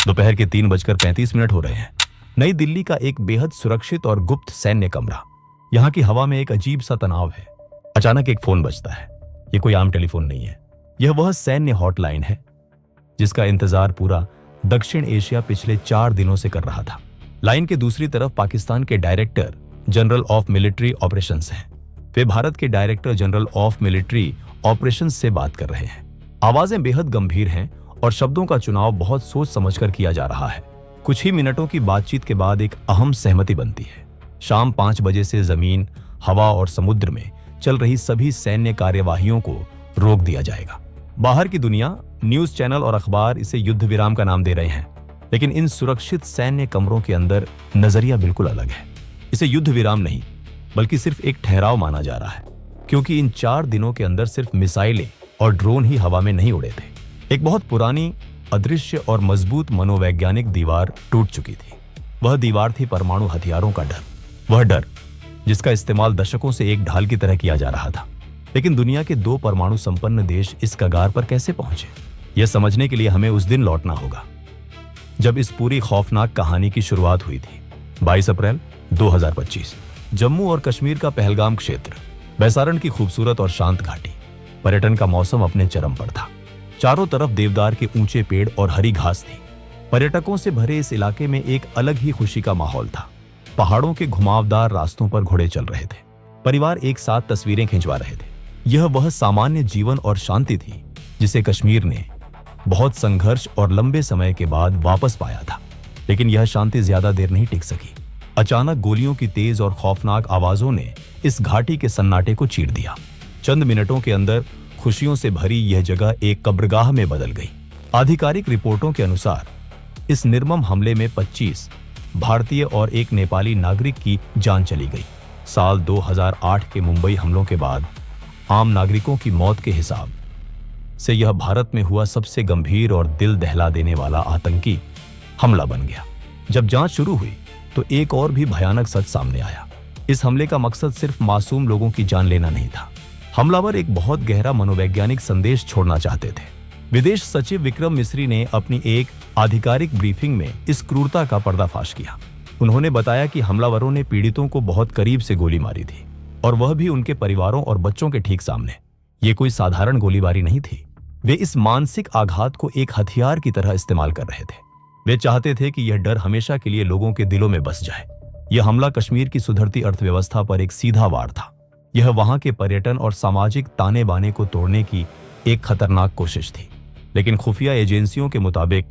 दोपहर के 3:35 हो रहे हैं। नई दिल्ली का एक बेहद सुरक्षित और गुप्त सैन्य कमरा। यहाँ की हवा में एक अजीब सा तनाव है। अचानक एक फोन बजता है। ये कोई आम टेलीफोन नहीं है, यह वह सैन्य हॉटलाइन है जिसका इंतजार पूरा दक्षिण एशिया पिछले 4 दिनों से कर रहा था। लाइन के दूसरी तरफ पाकिस्तान के director general of military operations हैं। वे भारत के director general of military operations से बात कर रहे हैं। आवाजें बेहद गंभीर हैं और शब्दों का चुनाव बहुत सोच समझकर किया जा रहा है। कुछ ही मिनटों की बातचीत के बाद एक अहम सहमति बनती है। शाम 5 बजे से जमीन, हवा और समुद्र में चल रही सभी सैन्य कार्यवाहियों को रोक दिया जाएगा। बाहर की दुनिया, न्यूज चैनल और अखबार इसे युद्ध विराम का नाम दे रहे हैं, लेकिन इन सुरक्षित सैन्य कमरों के अंदर नजरिया बिल्कुल अलग है। इसे युद्ध विराम नहीं, बल्कि सिर्फ एक ठहराव माना जा रहा है, क्योंकि इन 4 दिनों के अंदर सिर्फ मिसाइलें और ड्रोन ही हवा में नहीं उड़े थे। एक बहुत पुरानी, अदृश्य और मजबूत मनोवैज्ञानिक दीवार टूट चुकी थी। वह दीवार थी परमाणु हथियारों का डर। वह डर जिसका इस्तेमाल दशकों से एक ढाल की तरह किया जा रहा था। लेकिन दुनिया के 2 परमाणु संपन्न देश इस कगार पर कैसे पहुंचे, यह समझने के लिए हमें उस दिन लौटना होगा जब इस पूरी खौफनाक कहानी की शुरुआत हुई थी। 22 अप्रैल 2025, जम्मू और कश्मीर का पहलगाम क्षेत्र, बैसारण की खूबसूरत और शांत घाटी। पर्यटन का मौसम अपने चरम पर था। चारों तरफ देवदार के ऊंचे पेड़ और हरी घास थी। पर्यटकों से भरे इस इलाके में एक अलग ही खुशी का माहौल था। पहाड़ों के घुमावदार रास्तों पर घोड़े चल रहे थे। परिवार एक साथ तस्वीरें खिंचवा रहे थे। यह वह सामान्य जीवन और शांति थी जिसे कश्मीर ने बहुत संघर्ष और लंबे समय के बाद वापस पाया था। लेकिन यह शांति ज्यादा देर नहीं टिक सकी। अचानक गोलियों की तेज और खौफनाक आवाजों ने इस घाटी के सन्नाटे को चीर दिया। चंद मिनटों के अंदर खुशियों से भरी यह जगह एक कब्रगाह में बदल गई। आधिकारिक रिपोर्टों के अनुसार इस निर्मम हमले में 25 भारतीय और एक नेपाली नागरिक की जान चली गई। साल 2008 के मुंबई हमलों के बाद आम नागरिकों की मौत के हिसाब से यह भारत में हुआ सबसे गंभीर और दिल दहला देने वाला आतंकी हमला बन गया। जब जांच शुरू हुई तो एक और भी भयानक सच सामने आया। इस हमले का मकसद सिर्फ मासूम लोगों की जान लेना नहीं था। हमलावर एक बहुत गहरा मनोवैज्ञानिक संदेश छोड़ना चाहते थे। विदेश सचिव विक्रम मिस्री ने अपनी एक आधिकारिक ब्रीफिंग में इस क्रूरता का पर्दाफाश किया। उन्होंने बताया कि हमलावरों ने पीड़ितों को बहुत करीब से गोली मारी थी, और वह भी उनके परिवारों और बच्चों के ठीक सामने। ये कोई साधारण गोलीबारी नहीं थी। वे इस मानसिक आघात को एक हथियार की तरह इस्तेमाल कर रहे थे। वे चाहते थे कि यह डर हमेशा के लिए लोगों के दिलों में बस जाए। यह हमला कश्मीर की सुधरती अर्थव्यवस्था पर एक सीधा वार था। यह वहां के पर्यटन और सामाजिक ताने बाने को तोड़ने की एक खतरनाक कोशिश थी। लेकिन खुफिया एजेंसियों के मुताबिक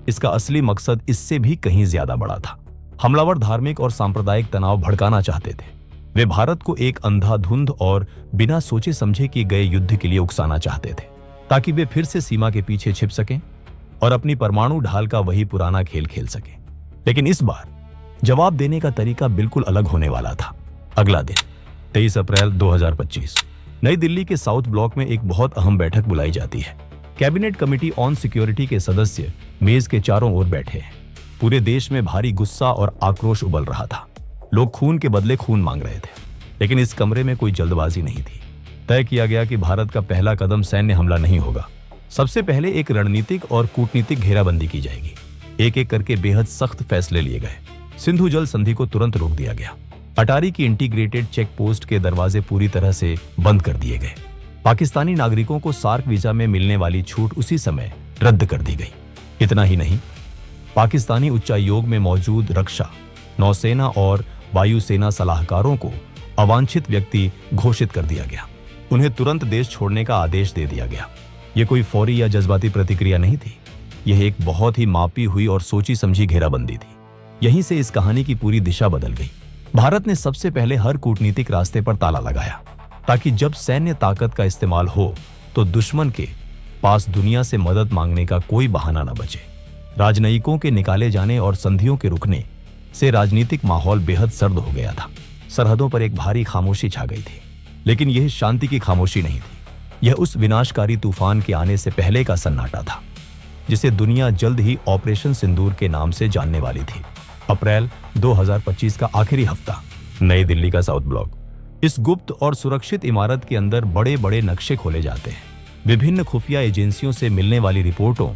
इसका असली मकसद इससे भी कहीं ज्यादा बड़ा था। हमलावर धार्मिक और सांप्रदायिक तनाव भड़काना चाहते थे। वे भारत को एक अंधाधुंध और बिना सोचे समझे किए गए युद्ध के लिए उकसाना चाहते थे, ताकि वे फिर से सीमा के पीछे छिप सकें और अपनी परमाणु ढाल का वही पुराना खेल खेल सकें। लेकिन इस बार जवाब देने का तरीका बिल्कुल अलग होने वाला था। अगला दिन 23 अप्रैल 2025, नई दिल्ली के साउथ ब्लॉक में एक बहुत अहम बैठक बुलाई जाती है। कैबिनेट कमेटी ऑन सिक्योरिटी के सदस्य मेज के चारों ओर बैठे हैं। पूरे देश में भारी गुस्सा और आक्रोश उबल रहा था। लोग खून के बदले खून मांग रहे थे। लेकिन इस कमरे में कोई जल्दबाजी नहीं थी। तय किया गया कि भारत का पहला कदम सैन्य हमला नहीं होगा। सबसे पहले एक रणनीतिक और कूटनीतिक घेराबंदी की जाएगी। एक एक करके बेहद सख्त फैसले लिए गए। सिंधु जल संधि को तुरंत रोक दिया गया। अटारी की इंटीग्रेटेड चेक पोस्ट के दरवाजे पूरी तरह से बंद कर दिए गए। पाकिस्तानी नागरिकों को सार्क वीजा में मिलने वाली छूट उसी समय रद्द कर दी गई। इतना ही नहीं, पाकिस्तानी उच्चायोग में मौजूद रक्षा, नौसेना और वायुसेना सलाहकारों को अवांछित व्यक्ति घोषित कर दिया गया। उन्हें तुरंत देश छोड़ने का आदेश दे दिया गया। यह कोई फौरी या जज्बाती प्रतिक्रिया नहीं थी। यह एक बहुत ही मापी हुई और सोची समझी घेराबंदी थी। यहीं से इस कहानी की पूरी दिशा बदल गई। भारत ने सबसे पहले हर कूटनीतिक रास्ते पर ताला लगाया, ताकि जब सैन्य ताकत का इस्तेमाल हो तो दुश्मन के पास दुनिया से मदद मांगने का कोई बहाना न बचे। राजनयिकों के निकाले जाने और संधियों के रुकने से राजनीतिक माहौल बेहद सर्द हो गया था। सरहदों पर एक भारी खामोशी छा गई थी। लेकिन यह शांति की खामोशी नहीं थी। यह उस विनाशकारी तूफान के आने से पहले का सन्नाटा था, जिसे दुनिया जल्द ही ऑपरेशन सिंदूर के नाम से जानने वाली थी। अप्रैल 2025 का आखिरी हफ्ता, नई दिल्ली का साउथ ब्लॉक। इस गुप्त और सुरक्षित इमारत के अंदर बड़े बड़े नक्शे खोले जाते हैं। विभिन्न खुफिया एजेंसियों से मिलने वाली रिपोर्टों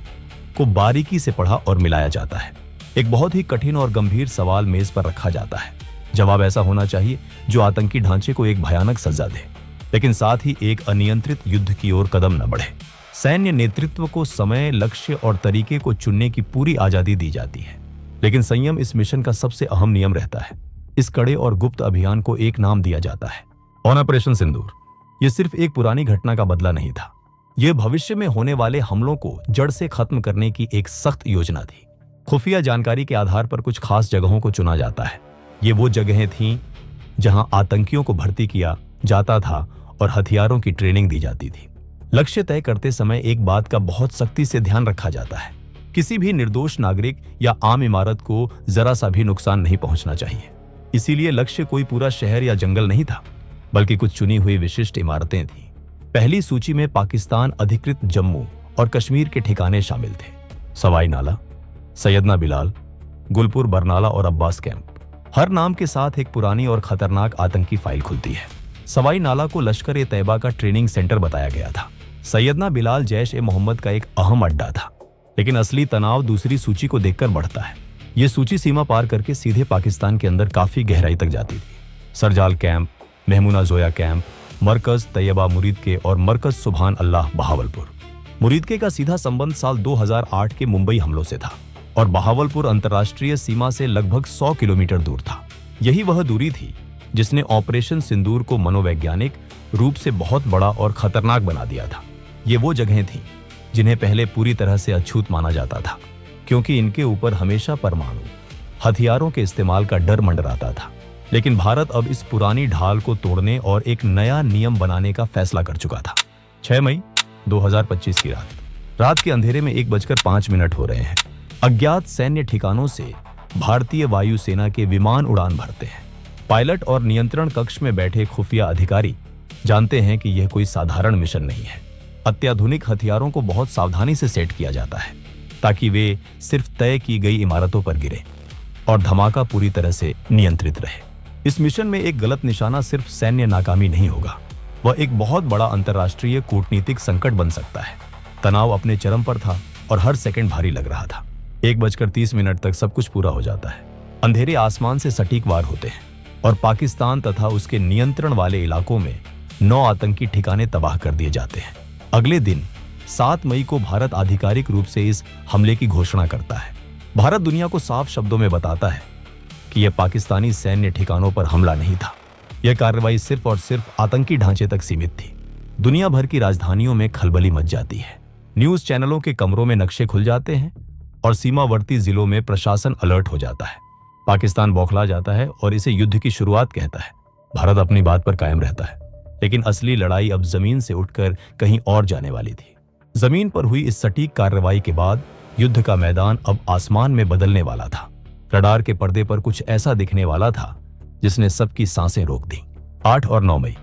को बारीकी से पढ़ा और मिलाया जाता है। एक बहुत ही कठिन और गंभीर सवाल मेज पर रखा जाता है। जवाब ऐसा होना चाहिए जो आतंकी ढांचे को एक भयानक सजा दे, लेकिन साथ ही एक अनियंत्रित युद्ध की ओर कदम न बढ़े। सैन्य नेतृत्व को समय, लक्ष्य और तरीके को चुनने की पूरी आजादी दी जाती है, लेकिन संयम इस मिशन का सबसे अहम नियम रहता है। इस कड़े और गुप्त अभियान को एक नाम दिया जाता है, ऑपरेशन सिंदूर। यह सिर्फ एक पुरानी घटना का बदला नहीं था, यह भविष्य में होने वाले हमलों को जड़ से खत्म करने की एक सख्त योजना थी। खुफिया जानकारी के आधार पर कुछ खास जगहों को चुना जाता है। ये वो जगहें थीं जहां आतंकियों को भर्ती किया जाता था और हथियारों की ट्रेनिंग दी जाती थी। लक्ष्य तय करते समय एक बात का बहुत सख्ती से ध्यान रखा जाता है, किसी भी निर्दोष नागरिक या आम इमारत को जरा सा भी नुकसान नहीं पहुंचना चाहिए। इसीलिए लक्ष्य कोई पूरा शहर या जंगल नहीं था, बल्कि कुछ चुनी हुई विशिष्ट इमारतें थीं। पहली सूची में पाकिस्तान अधिकृत जम्मू और कश्मीर के ठिकाने शामिल थे। सवाई नाला, सैयदना बिलाल, गुलपुर बरनाला और अब्बास कैंप। हर नाम के साथ एक पुरानी और खतरनाक आतंकी फाइल खुलती है। सवाई नाला को लश्कर-ए-तैयबा का ट्रेनिंग सेंटर बताया गया था। सैयदना बिलाल जैश-ए-मोहम्मद का एक अहम अड्डा था। लेकिन असली तनाव दूसरी सूची को देखकर बढ़ता है। यह सूची सीमा पार करके सीधे पाकिस्तान के अंदर काफी गहराई तक जाती थी। सरजाल कैंप, महमूना जोया कैंप, मरकज तैयबा मुरीद के और मरकज सुभान अल्लाह बहावलपुर। मुरीद के का सीधा संबंध साल 2008 के मुंबई हमलों से था और बहावलपुर अंतर्राष्ट्रीय सीमा से लगभग 100 किलोमीटर दूर था। यही वह दूरी थी जिसने ऑपरेशन सिंदूर को मनोवैज्ञानिक रूप से बहुत बड़ा और खतरनाक बना दिया था। ये वो जगहें थीं जिन्हें पहले पूरी तरह से अछूत माना जाता था, क्योंकि इनके ऊपर हमेशा परमाणु हथियारों के इस्तेमाल का डर मंडराता था। लेकिन भारत अब इस पुरानी ढाल को तोड़ने और एक नया नियम बनाने का फैसला कर चुका था। 6 मई 2025 की रात के अंधेरे में 1:05 हो रहे हैं। अज्ञात सैन्य ठिकानों से भारतीय वायुसेना के विमान उड़ान भरते हैं। पायलट और नियंत्रण कक्ष में बैठे खुफिया अधिकारी जानते हैं कि यह कोई साधारण मिशन नहीं है। अत्याधुनिक हथियारों को बहुत सावधानी से सेट किया जाता है ताकि वे सिर्फ तय की गई इमारतों पर गिरे और धमाका पूरी तरह से नियंत्रित रहे। इस मिशन में एक गलत निशाना सिर्फ सैन्य नाकामी नहीं होगा, वह एक बहुत बड़ा अंतर्राष्ट्रीय कूटनीतिक संकट बन सकता है। तनाव अपने चरम पर था और हर सेकंड भारी लग रहा था। 1:30 तक सब कुछ पूरा हो जाता है। अंधेरे आसमान से सटीक वार होते हैं और पाकिस्तान तथा उसके नियंत्रण वाले इलाकों में 9 आतंकी ठिकाने तबाह कर दिए जाते हैं। अगले दिन 7 मई को भारत आधिकारिक रूप से इस हमले की घोषणा करता है। भारत दुनिया को साफ शब्दों में बताता है कि यह पाकिस्तानी सैन्य ठिकानों पर हमला नहीं था। यह कार्रवाई सिर्फ और सिर्फ आतंकी ढांचे तक सीमित थी। दुनिया भर की राजधानियों में खलबली मच जाती है। न्यूज चैनलों के कमरों में नक्शे खुल जाते हैं और सीमावर्ती जिलों में प्रशासन अलर्ट हो जाता है। पाकिस्तान बौखला जाता है और इसे युद्ध की शुरुआत कहता है। भारत अपनी बात पर कायम रहता है, लेकिन असली लड़ाई अब जमीन से उठकर कहीं और जाने वाली थी। जमीन पर हुई इस सटीक कार्रवाई के बाद युद्ध का मैदान अब आसमान में बदलने वाला था। रडार के पर्दे पर कुछ ऐसा दिखने वाला था जिसने सबकी सांसें रोक दी। 8 और 9 मई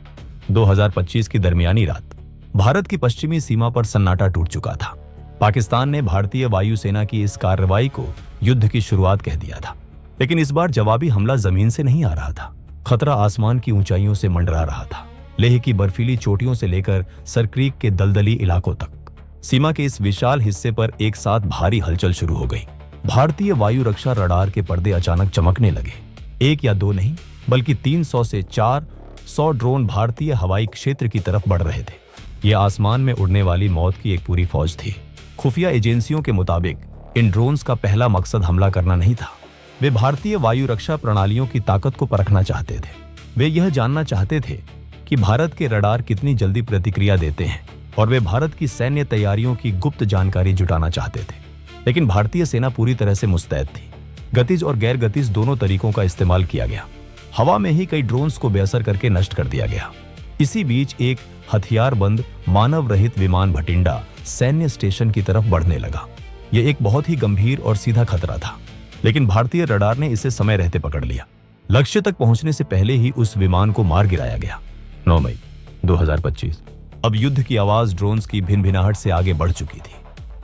2025 की दरमियानी रात भारत की पश्चिमी सीमा पर सन्नाटा टूट चुका था। पाकिस्तान ने भारतीय वायुसेना की इस कार्रवाई को युद्ध की शुरुआत कह दिया था, लेकिन इस बार जवाबी हमला जमीन से नहीं आ रहा था। खतरा आसमान की ऊंचाइयों से मंडरा रहा था, लेह की बर्फीली चोटियों से लेकर सरक्रीक के दलदली इलाकों तक। सीमा के इस विशाल हिस्से पर एक साथ भारी हलचल शुरू हो गई। भारतीय वायु रक्षा रडार के पर्दे अचानक चमकने लगे। 1 या 2 नहीं, बल्कि 300 से 400 ड्रोन भारतीय हवाई क्षेत्र की तरफ बढ़ रहे थे। यह आसमान में उड़ने वाली मौत की एक पूरी फौज थी। खुफिया एजेंसियों के मुताबिक इन ड्रोन्स का पहला मकसद हमला करना नहीं था। वे भारतीय वायु रक्षा प्रणालियों की ताकत को परखना चाहते थे। वे यह जानना चाहते थे कि भारत के रडार कितनी जल्दी प्रतिक्रिया देते हैं, और वे भारत की सैन्य तैयारियों की गुप्त जानकारी जुटाना चाहते थे। लेकिन भारतीय सेना पूरी तरह से मुस्तैद थी। गतिज और गैर गतिज दोनों तरीकों का इस्तेमाल किया गया। हवा में ही कई ड्रोन्स को बेअसर करके नष्ट कर दिया गया। इसी बीच एक हथियारबंद मानव रहित विमान भटिंडा सैन्य स्टेशन की तरफ बढ़ने लगा। यह एक बहुत ही गंभीर और सीधा खतरा था, लेकिन भारतीय रडार ने इसे समय रहते पकड़ लिया। लक्ष्य तक पहुंचने से पहले ही उस विमान को मार गिराया गया। 9 मई 2025। अब युद्ध की आवाज ड्रोन्स की भिनभिनाहट से आगे बढ़ चुकी थी।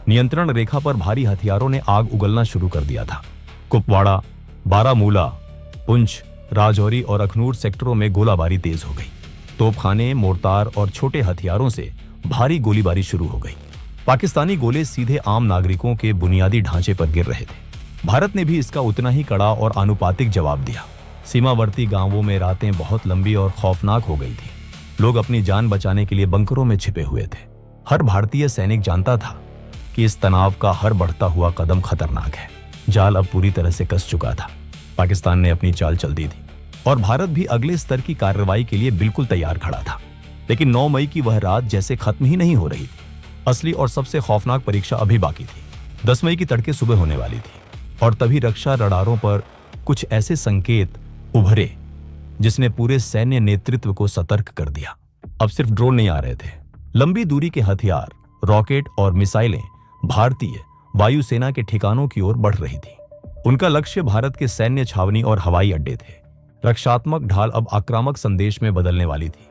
नियंत्रण रेखा पर भारी हथियारों ने आग उगलना शुरू कर दिया था। कुपवाड़ा, बारामूला, पुंछ, राजौरी और अखनूर सेक्टरों में गोलाबारी तेज हो गई। तोपखाने, मोर्टार और छोटे हथियारों से भारी गोलीबारी शुरू हो गई। पाकिस्तानी गोले सीधे आम नागरिकों के बुनियादी ढांचे पर गिर रहे थे। भारत ने भी इसका उतना ही कड़ा और आनुपातिक जवाब दिया। सीमावर्ती गांवों में रातें बहुत लंबी और खौफनाक हो गई थी। लोग अपनी जान बचाने के लिए बंकरों में छिपे हुए थे। हर भारतीय सैनिक जानता था कि इस तनाव का हर बढ़ता हुआ कदम खतरनाक है। जाल अब पूरी तरह से कस चुका था। पाकिस्तान ने अपनी चाल चल दी थी और भारत भी अगले स्तर की कार्रवाई के लिए बिल्कुल तैयार खड़ा था। लेकिन 9 मई की वह रात जैसे खत्म ही नहीं हो रही थी। असली और सबसे खौफनाक परीक्षा अभी बाकी थी। 10 मई की तड़के सुबह होने वाली थी और तभी रक्षा रडारों पर कुछ ऐसे संकेत उभरे जिसने पूरे सैन्य नेतृत्व को सतर्क कर दिया। अब सिर्फ ड्रोन नहीं आ रहे थे। लंबी दूरी के हथियार, रॉकेट और मिसाइलें भारतीय वायुसेना के ठिकानों की ओर बढ़ रही थी। उनका लक्ष्य भारत के सैन्य छावनी और हवाई अड्डे थे। रक्षात्मक ढाल अब आक्रामक संदेश में बदलने वाली थी।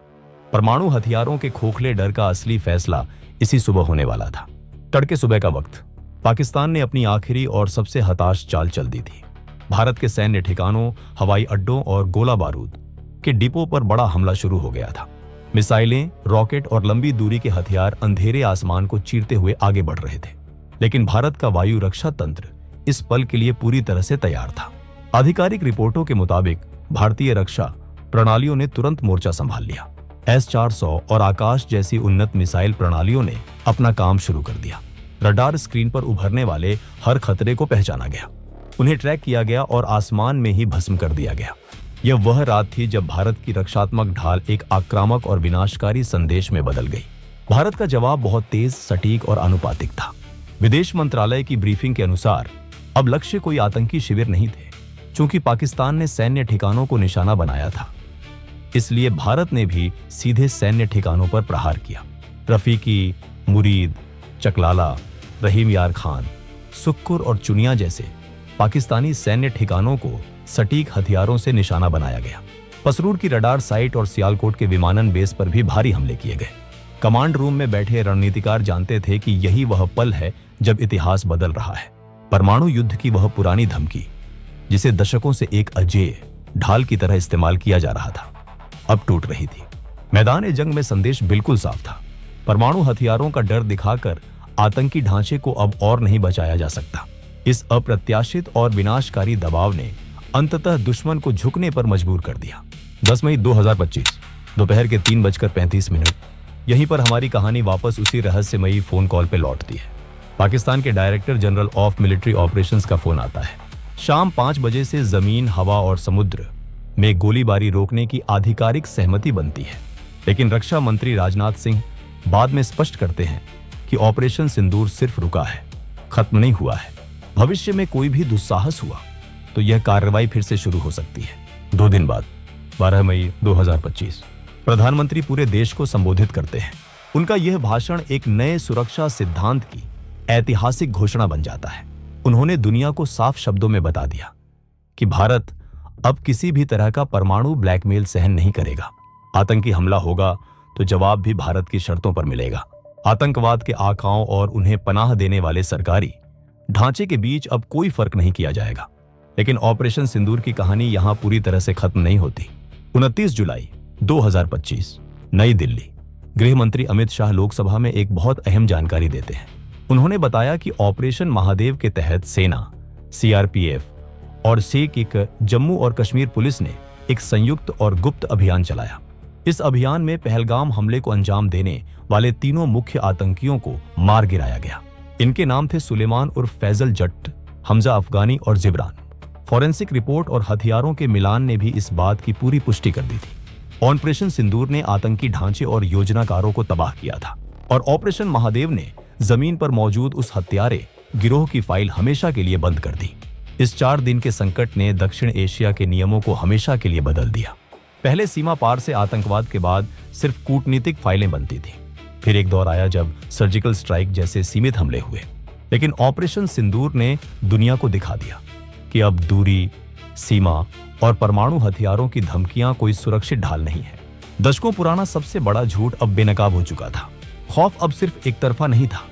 परमाणु हथियारों के खोखले डर का असली फैसला इसी सुबह होने वाला था। तड़के सुबह का वक्त। पाकिस्तान ने अपनी आखिरी और सबसे हताश चाल चल दी थी। भारत के सैन्य ठिकानों, हवाई अड्डों और गोला बारूद के डिपो पर बड़ा हमला शुरू हो गया था। मिसाइलें, रॉकेट और लंबी दूरी के हथियार अंधेरे आसमान को चीरते हुए आगे बढ़ रहे थे। लेकिन भारत का वायु रक्षा तंत्र इस पल के लिए पूरी तरह से तैयार था। आधिकारिक रिपोर्टों के मुताबिक भारतीय रक्षा प्रणालियों ने तुरंत मोर्चा संभाल लिया। S-400 और आकाश जैसी उन्नत मिसाइल प्रणालियों ने अपना काम शुरू कर दिया। रडार स्क्रीन पर उभरने वाले हर खतरे को पहचाना गया, उन्हें ट्रैक किया गया और आसमान में ही भस्म कर दिया गया। यह वह रात थी जब भारत की रक्षात्मक ढाल एक आक्रामक और विनाशकारी संदेश में बदल गई। भारत का जवाब बहुत तेज, सटीक और आनुपातिक था। विदेश मंत्रालय की ब्रीफिंग के अनुसार अब लक्ष्य कोई आतंकी शिविर नहीं थे। चूंकि पाकिस्तान ने सैन्य ठिकानों को निशाना बनाया था, इसलिए भारत ने भी सीधे सैन्य ठिकानों पर प्रहार किया। रफीकी, मुरीद, चकलाला, रहीम यार खान, सुक्कुर और चुनिया जैसे पाकिस्तानी सैन्य ठिकानों को सटीक हथियारों से निशाना बनाया गया। पसरूर की रडार साइट और सियालकोट के विमानन बेस पर भी भारी हमले किए गए। कमांड रूम में बैठे रणनीतिकार जानते थे कि यही वह पल है जब इतिहास बदल रहा है। परमाणु युद्ध की वह पुरानी धमकी, जिसे दशकों से एक अजेय ढाल की तरह इस्तेमाल किया जा रहा था, अब टूट रही थी। मैदान जंग में संदेश बिल्कुल साफ था। परमाणु हथियारों का डर दिखाकर आतंकी ढांचे को अब और नहीं बचाया जा सकता। इस अप्रत्याशित और विनाशकारी दबाव ने अंततः दुश्मन को झुकने पर मजबूर कर दिया। 10 मई 2025 दोपहर के 3:35। यहीं पर हमारी कहानी वापस उसी रहस्यमयी फोन कॉल पे लौटती है। पाकिस्तान के director general of military operations का फोन आता है। शाम 5 बजे से जमीन, हवा और समुद्र में गोलीबारी रोकने की आधिकारिक सहमति बनती है। लेकिन रक्षा मंत्री राजनाथ सिंह बाद में स्पष्ट करते हैं कि ऑपरेशन सिंदूर सिर्फ रुका है, खत्म नहीं हुआ है। भविष्य में कोई भी दुस्साहस हुआ तो यह कार्रवाई फिर से शुरू हो सकती है। 2 दिन बाद 12 मई 2025 प्रधानमंत्री पूरे देश को संबोधित करते हैं। उनका यह भाषण एक नए सुरक्षा सिद्धांत की ऐतिहासिक घोषणा बन जाता है। उन्होंने दुनिया को साफ शब्दों में बता दिया कि भारत अब किसी भी तरह का परमाणु ब्लैकमेल सहन नहीं करेगा। आतंकी हमला होगा तो जवाब भी भारत की शर्तों पर मिलेगा। आतंकवाद के आकाओं और उन्हें पनाह देने वाले सरकारी ढांचे के बीच अब कोई फर्क नहीं किया जाएगा। लेकिन ऑपरेशन सिंदूर की कहानी यहां पूरी तरह से खत्म नहीं होती। 29 जुलाई 2025 नई दिल्ली। गृह मंत्री अमित शाह लोकसभा में एक बहुत अहम जानकारी देते हैं। उन्होंने बताया कि ऑपरेशन महादेव के तहत सेना, CRPF और SEC जम्मू और कश्मीर पुलिस ने एक संयुक्त और गुप्त अभियान चलाया। इस अभियान में पहलगाम हमले को अंजाम देने वाले 3 मुख्य आतंकियों को मार गिराया गया। इनके नाम थे सुलेमान उर्फ फैजल जट्ट, हमजा अफगानी और जिब्रान। फॉरेंसिक रिपोर्ट और हथियारों के मिलान ने भी इस बात की पूरी पुष्टि कर दी थी। ऑपरेशन सिंदूर ने आतंकी ढांचे और योजनाकारों को तबाह किया था और ऑपरेशन महादेव ने जमीन पर मौजूद उस हत्यारे गिरोह की फाइल हमेशा के लिए बंद कर दी। इस 4 दिन के संकट ने दक्षिण एशिया के नियमों को हमेशा के लिए बदल दिया। पहले सीमा पार से आतंकवाद के बाद सिर्फ कूटनीतिक फाइलें बनती थी। फिर एक दौर आया जब सर्जिकल स्ट्राइक जैसे सीमित हमले हुए। लेकिन ऑपरेशन सिंदूर ने दुनिया को दिखा दिया कि अब दूरी, सीमा और परमाणु हथियारों की धमकियां कोई सुरक्षित ढाल नहीं है। दशकों पुराना सबसे बड़ा झूठ अब बेनकाब हो चुका था। खौफ अब सिर्फ एक तरफा नहीं था,